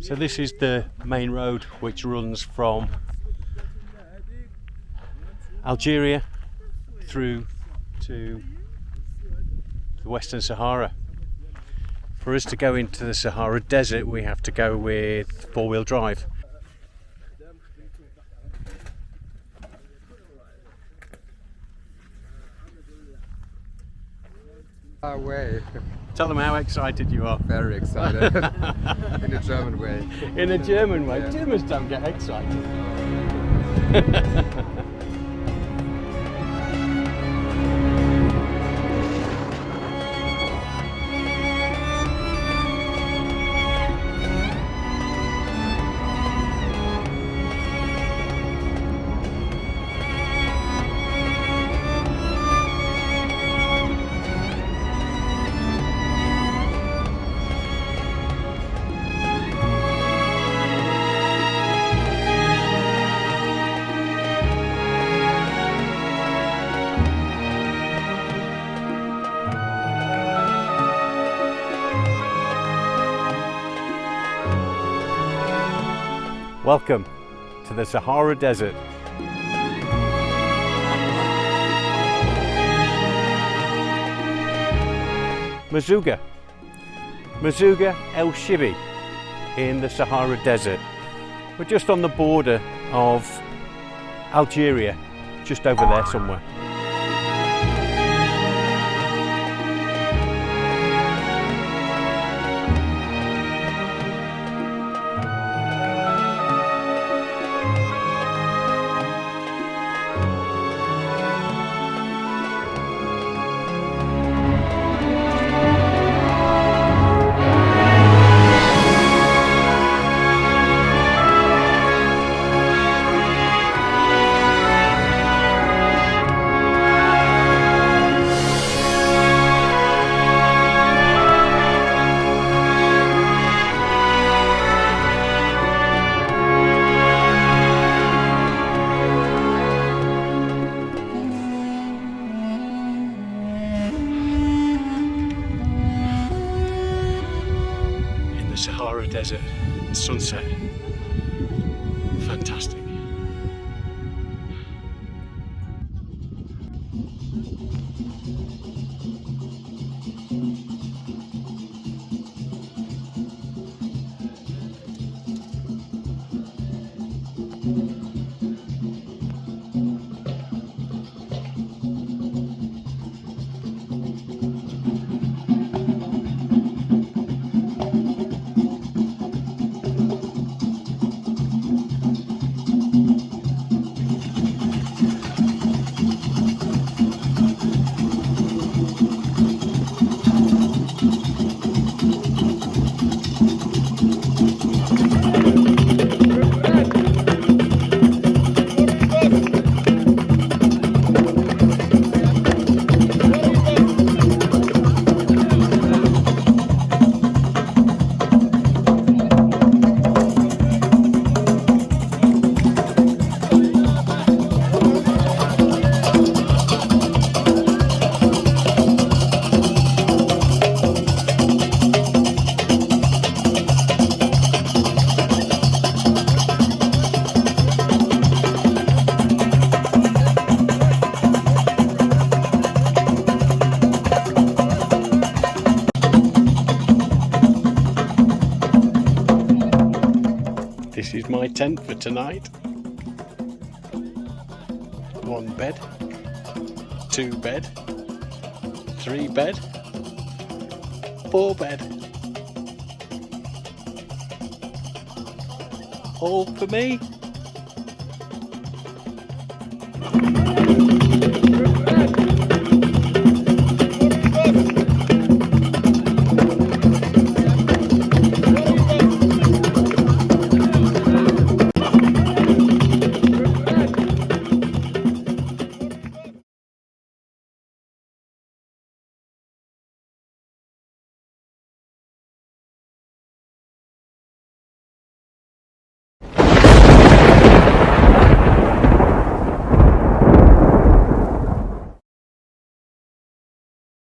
So this is the main road which runs from Algeria through to the Western Sahara. For us to go into the Sahara Desert, we have to go with four-wheel drive. Way. Tell them how excited you are. Very excited. In a German way. In a German way? Yeah. Germans don't get excited. Welcome to the Sahara Desert. Merzouga El Shibi in the Sahara Desert. We're just on the border of Algeria, just over there somewhere. Sahara Desert, sunset, fantastic. This is my tent for tonight. 1 bed, 2 bed, 3 bed, 4 bed. All for me.